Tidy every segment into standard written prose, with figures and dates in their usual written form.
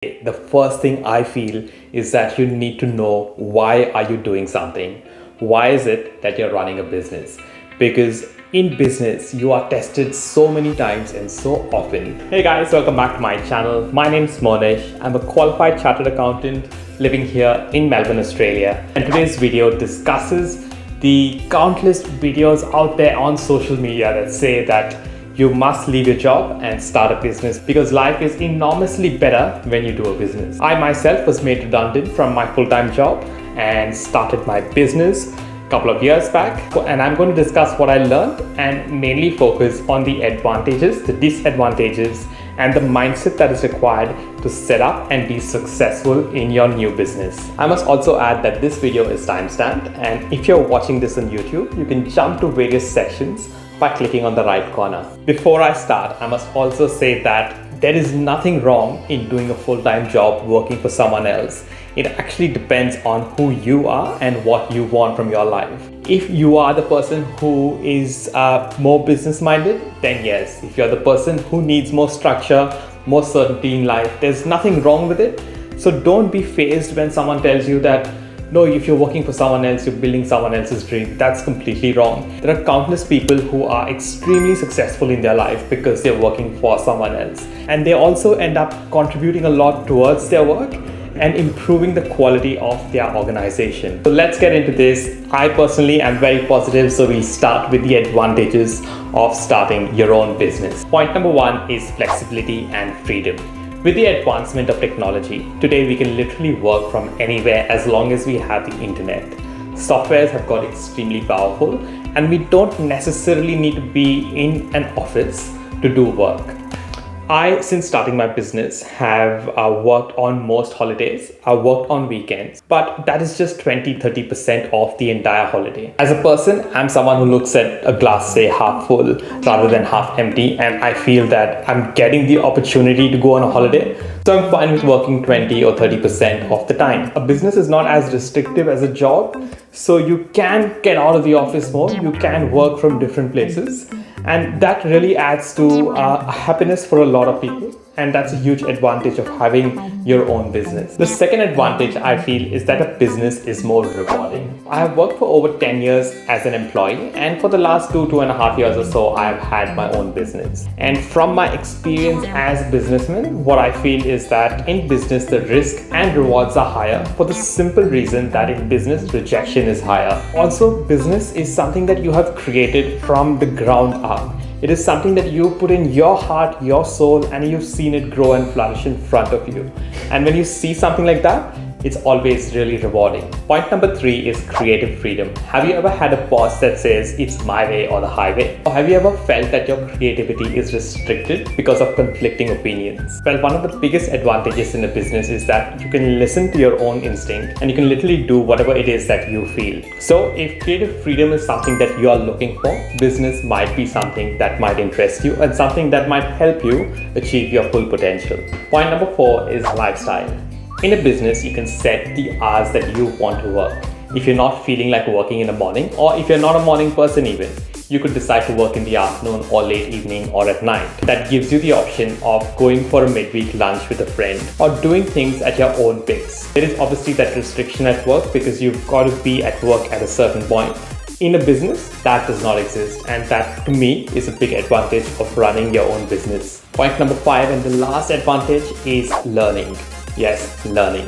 The first thing I feel is that you need to know, why are you doing something? Why is it that you're running a business? Because in business, you are tested so many times and so often. Hey guys, welcome back to my channel. My name is Monish. I'm a qualified chartered accountant living here in Melbourne, Australia. And today's video discusses the countless videos out there on social media that say that you must leave your job and start a business because life is enormously better when you do a business. I myself was made redundant from my full-time job and started my business a couple of years back. And I'm going to discuss what I learned and mainly focus on the advantages, the disadvantages, and the mindset that is required to set up and be successful in your new business. I must also add that this video is timestamped, and if you're watching this on YouTube, you can jump to various sections by clicking on the right corner. Before I start, I must also say that there is nothing wrong in doing a full-time job working for someone else. It actually depends on who you are and what you want from your life. If you are the person who is more business-minded, then yes. If you're the person who needs more structure, more certainty in life, there's nothing wrong with it. So don't be fazed when someone tells you that, no, if you're working for someone else, you're building someone else's dream. That's completely wrong. There are countless people who are extremely successful in their life because they're working for someone else. And they also end up contributing a lot towards their work and improving the quality of their organization. So let's get into this. I personally am very positive, so we'll start with the advantages of starting your own business. Point number one is flexibility and freedom. With the advancement of technology, today we can literally work from anywhere as long as we have the internet. Softwares have got extremely powerful, and we don't necessarily need to be in an office to do work. I, since starting my business, have worked on most holidays. I worked on weekends, but that is just 20-30% of the entire holiday. As a person, I'm someone who looks at a glass, say, half full rather than half empty, and I feel that I'm getting the opportunity to go on a holiday, so I'm fine with working 20 or 30% of the time. A business is not as restrictive as a job, so you can get out of the office more, you can work from different places. And that really adds to happiness for a lot of people. And that's a huge advantage of having your own business. The second advantage I feel is that a business is more rewarding. I have worked for over 10 years as an employee, and for the last 2.5 years or so, I have had my own business. And from my experience as a businessman, what I feel is that in business, the risk and rewards are higher for the simple reason that in business, rejection is higher. Also, business is something that you have created from the ground up. It is something that you put in your heart, your soul, and you've seen it grow and flourish in front of you. And when you see something like that, it's always really rewarding. Point number 3 is creative freedom. Have you ever had a boss that says it's my way or the highway? Or have you ever felt that your creativity is restricted because of conflicting opinions? Well, one of the biggest advantages in a business is that you can listen to your own instinct and you can literally do whatever it is that you feel. So if creative freedom is something that you are looking for, business might be something that might interest you and something that might help you achieve your full potential. Point number 4 is lifestyle. In a business, you can set the hours that you want to work. If you're not feeling like working in the morning, or if you're not a morning person even, you could decide to work in the afternoon or late evening or at night. That gives you the option of going for a midweek lunch with a friend or doing things at your own pace. There is obviously that restriction at work because you've got to be at work at a certain point. In a business, that does not exist, and that to me is a big advantage of running your own business. Point number 5 and the last advantage is learning. Yes, learning.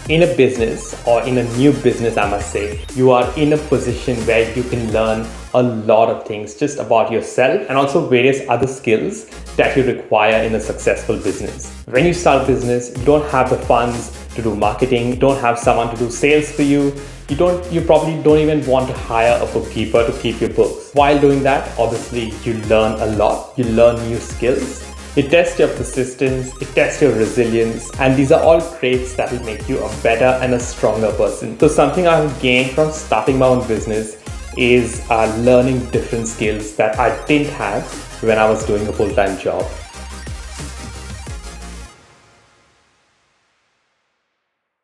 In a business or in a new business, I must say, you are in a position where you can learn a lot of things just about yourself and also various other skills that you require in a successful business. When you start a business, you don't have the funds to do marketing, you don't have someone to do sales for you, you probably don't even want to hire a bookkeeper to keep your books. While doing that, obviously, you learn a lot, you learn new skills. It tests your persistence, it tests your resilience, and these are all traits that will make you a better and a stronger person. So something I've gained from starting my own business is learning different skills that I didn't have when I was doing a full-time job.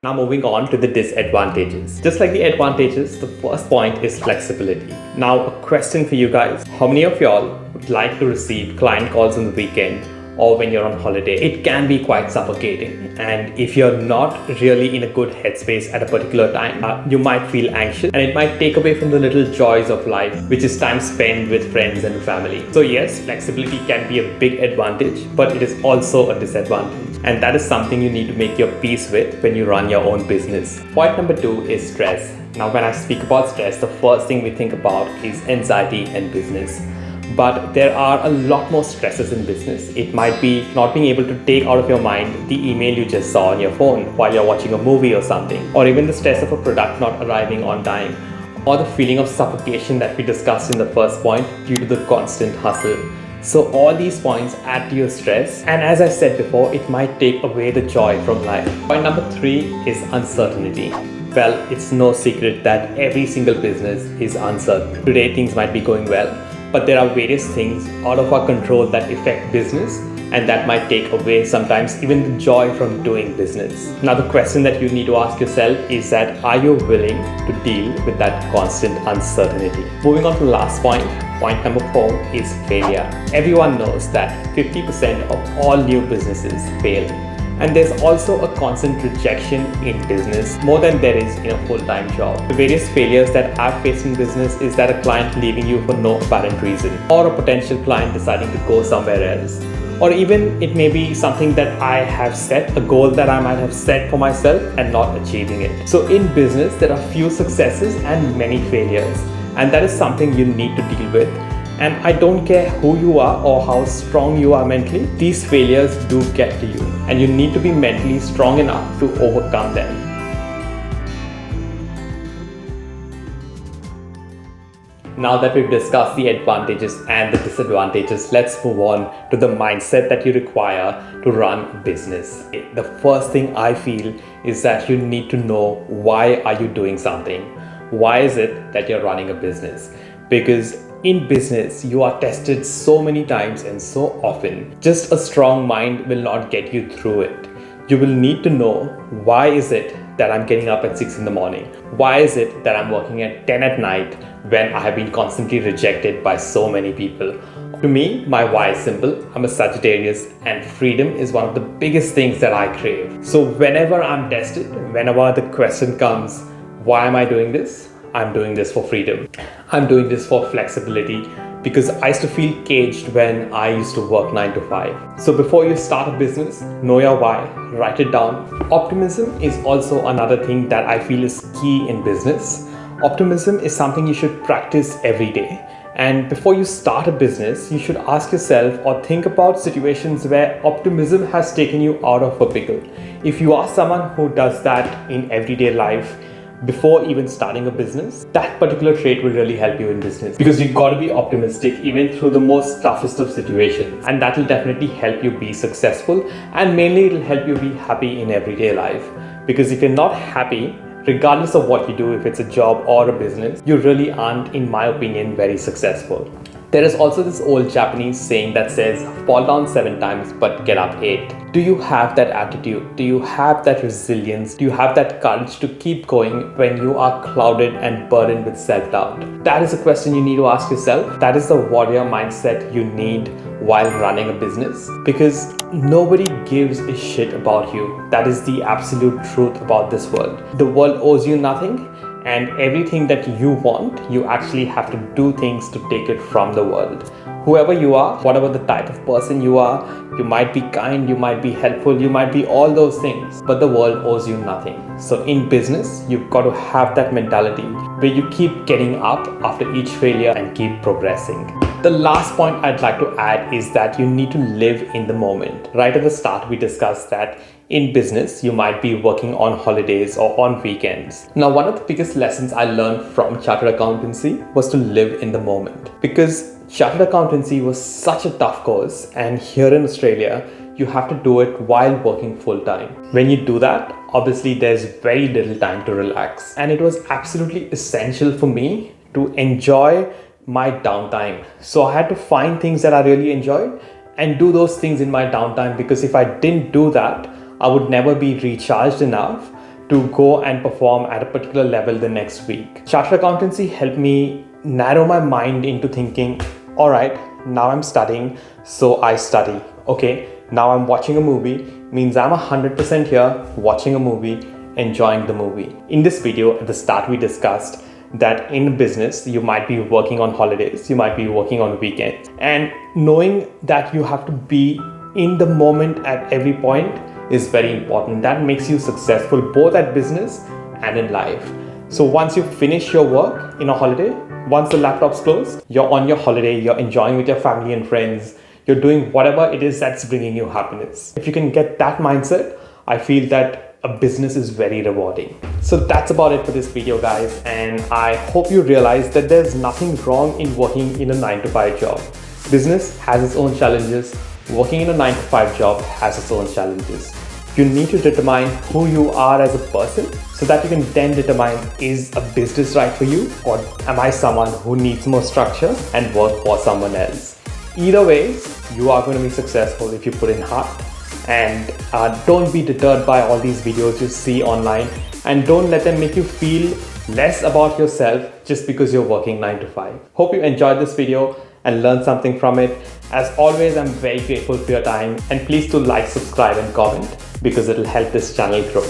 Now moving on to the disadvantages. Just like the advantages, the first point is flexibility. Now a question for you guys. How many of y'all would like to receive client calls on the weekend or when you're on holiday, it can be quite suffocating. And if you're not really in a good headspace at a particular time, you might feel anxious, and it might take away from the little joys of life, which is time spent with friends and family. So yes, flexibility can be a big advantage, but it is also a disadvantage. And that is something you need to make your peace with when you run your own business. Point number 2 is stress. Now, when I speak about stress, the first thing we think about is anxiety and business. But there are a lot more stresses in business. It might be not being able to take out of your mind the email you just saw on your phone while you're watching a movie or something, or even the stress of a product not arriving on time, or the feeling of suffocation that we discussed in the first point due to the constant hustle. So all these points add to your stress, and as I said before, it might take away the joy from life. Point number 3 is uncertainty. Well, it's no secret that every single business is uncertain. Today things might be going well, but there are various things out of our control that affect business, and that might take away sometimes even the joy from doing business. Now, the question that you need to ask yourself is that, are you willing to deal with that constant uncertainty? Moving on to the last point, point number 4 is failure. Everyone knows that 50% of all new businesses fail. And there's also a constant rejection in business, more than there is in a full-time job. The various failures that I've faced in business is that a client leaving you for no apparent reason, or a potential client deciding to go somewhere else. Or even it may be something that I have set, a goal that I might have set for myself and not achieving it. So in business, there are few successes and many failures, and that is something you need to deal with. And I don't care who you are or how strong you are mentally, these failures do get to you, and you need to be mentally strong enough to overcome them. Now that we've discussed the advantages and the disadvantages, let's move on to the mindset that you require to run a business. The first thing I feel is that you need to know, why are you doing something? Why is it that you're running a business? Because in business, you are tested so many times and so often. Just a strong mind will not get you through it. You will need to know, why is it that I'm getting up at 6 in the morning? Why is it that I'm working at 10 at night when I have been constantly rejected by so many people? To me, my why is simple. I'm a Sagittarius, and freedom is one of the biggest things that I crave. So whenever I'm tested, whenever the question comes, why am I doing this? I'm doing this for freedom. I'm doing this for flexibility, because I used to feel caged when I used to work 9 to 5. So before you start a business, know your why, write it down. Optimism is also another thing that I feel is key in business. Optimism is something you should practice every day. And before you start a business, you should ask yourself or think about situations where optimism has taken you out of a pickle. If you are someone who does that in everyday life, before even starting a business, that particular trait will really help you in business, because you've got to be optimistic even through the most toughest of situations, and that will definitely help you be successful, and mainly it will help you be happy in everyday life. Because if you're not happy, regardless of what you do, if it's a job or a business, you really aren't, in my opinion, very successful. There is also this old Japanese saying that says, fall down 7 times but get up 8. Do you have that attitude? Do you have that resilience? Do you have that courage to keep going when you are clouded and burdened with self-doubt? That is a question you need to ask yourself. That is the warrior mindset you need while running a business, because nobody gives a shit about you. That is the absolute truth about this world. The world owes you nothing. And everything that you want, you actually have to do things to take it from the world. Whoever you are, whatever the type of person you are, you might be kind, you might be helpful, you might be all those things, but the world owes you nothing. So in business, you've got to have that mentality where you keep getting up after each failure and keep progressing. The last point I'd like to add is that you need to live in the moment. Right at the start, we discussed that in business, you might be working on holidays or on weekends. Now, one of the biggest lessons I learned from chartered accountancy was to live in the moment, because chartered accountancy was such a tough course, and here in Australia, you have to do it while working full-time. When you do that, obviously there's very little time to relax, and it was absolutely essential for me to enjoy my downtime. So I had to find things that I really enjoyed and do those things in my downtime, because if I didn't do that, I would never be recharged enough to go and perform at a particular level the next week. Chartered accountancy helped me narrow my mind into thinking, all right, now I'm studying, so I study. okay, now I'm watching a movie, means I'm 100% here watching a movie, enjoying the movie. In this video, at the start, we discussed that in business, you might be working on holidays, you might be working on weekends, and knowing that you have to be in the moment at every point is very important. That makes you successful both at business and in life. So once you finish your work in a holiday, once the laptop's closed, you're on your holiday, you're enjoying with your family and friends, you're doing whatever it is that's bringing you happiness. If you can get that mindset, I feel that a business is very rewarding. So that's about it for this video, guys. And I hope you realize that there's nothing wrong in working in a 9-to-5 job. Business has its own challenges. Working in a 9-to-5 job has its own challenges. You need to determine who you are as a person so that you can then determine, is a business right for you, or am I someone who needs more structure and work for someone else? Either ways, you are going to be successful if you put in heart. And don't be deterred by all these videos you see online, and don't let them make you feel less about yourself just because you're working 9-to-5. Hope you enjoyed this video and learned something from it. As always, I'm very grateful for your time, and please do like, subscribe and comment because it'll help this channel grow.